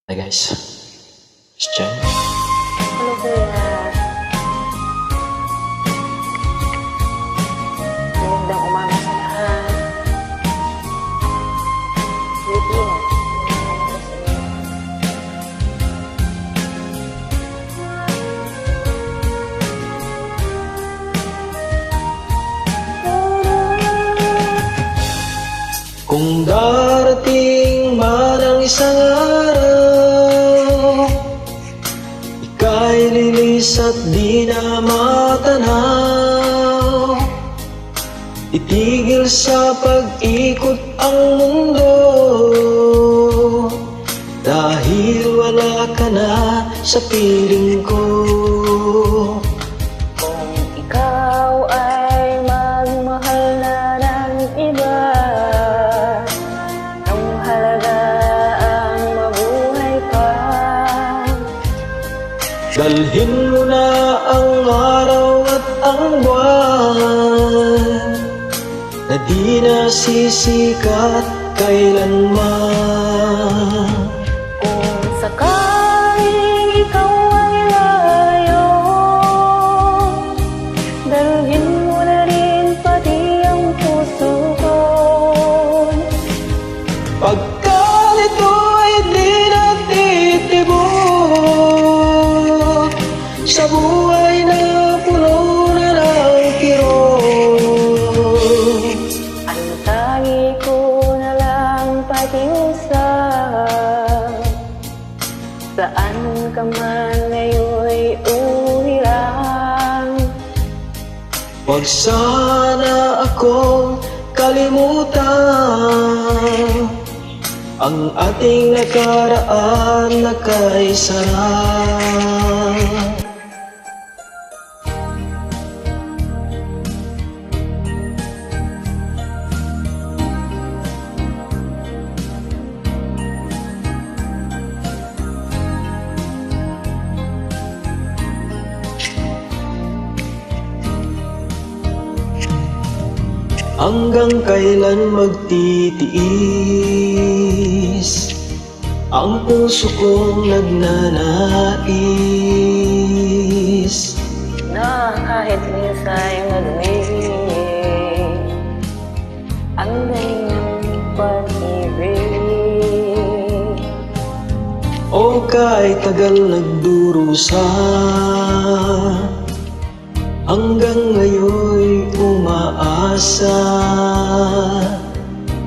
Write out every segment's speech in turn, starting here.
Hi guys, it's Jen. Ano kuya? Magandang umaga sa lahat. Pilipina. Ano sa inyo? Kung darating man ang isang araw, ika'y lilis at di na matanaw. Itigil sa pag-ikot ang mundo, dahil wala ka na sa piling ko. Kung ikaw ay magmahal na ng iba, ang halaga ang mabuhay pa. Dalhin mo na ang araw at ang buwan, na di nasisikat kailanman. Kung sakaling ikaw ay layo, dalhin mo na rin pati ang puso ko. Pagkat ito ay di natitibok sa buhay na puno na ng kirot. Ang tangi ko na lang pakiusap, saan ka man ngayon'y umilang. Huwag sana akong kalimutan ang ating nakaraan na kaisarang. Hanggang kailan magtitiis ang puso kong nagnanais? Na kahit minsa'y madumi ang ganyang pag-ibig. O kahit tagal nagdurusa, hanggang ngayon'y umaasa.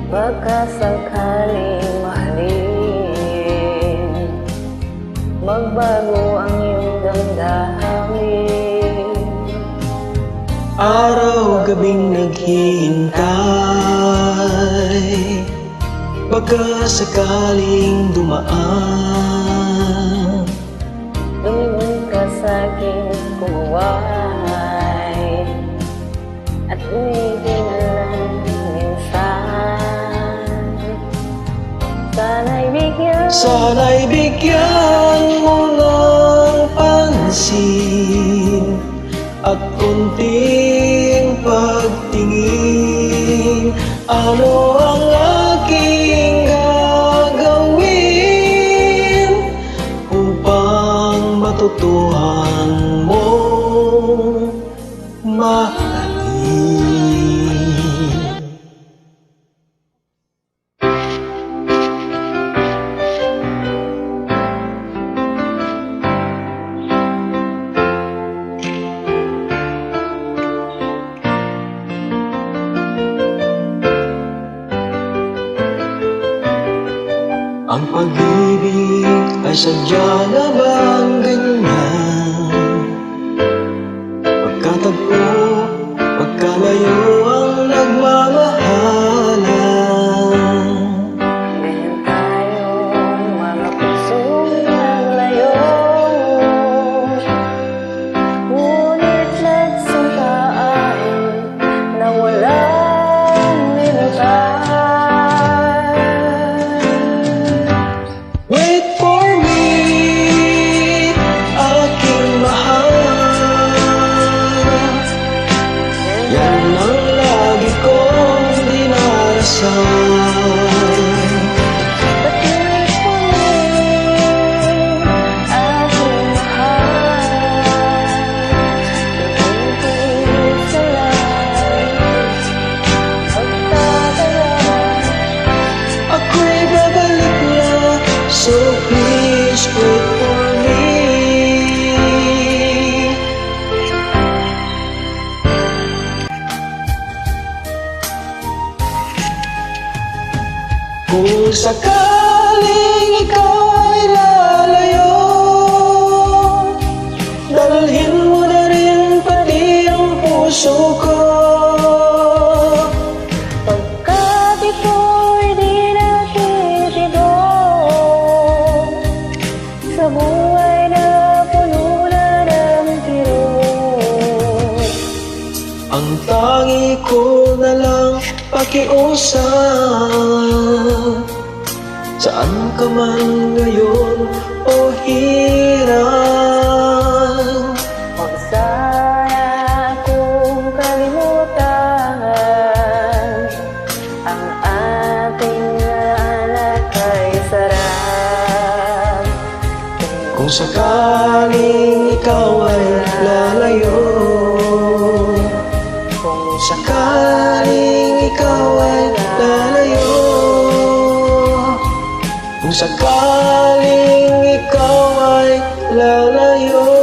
Baka sakaling mahalin, magbago ang iyong damdamin. Araw-gabing naghihintay, baka sakaling dumaan. Lumingon ka sa'king kumuway at umibig na lang minsan. Sana'y bigyan mo ng pansin at kunting pagtingin. Ano ang aking gagawin upang matutuhan mong mahalin? Ang pag-ibig ay sadya na bang ganyan? Pagkatagpo, pagkalayo ang nagmamahalan. Ganyan tayong mga pusong naglayo, ngunit nagsuntaan na walang limutan. Wait for me, aking sakaling ikaw ay lalayo, dalhin mo na rin pati ang puso ko. Pagkat ito'y di nakikitibok sa buhay na puno na ng kirot. Ang tangi ko na lang pakiusap, saan ka man ngayon o hirang. Huwag sana kong kalimutan ang ating alakay sarap. Kung sakaling ikaw ay lalayo, kung sakaling ikaw ay lalayo, kung sakaling ikaw ay lalayo.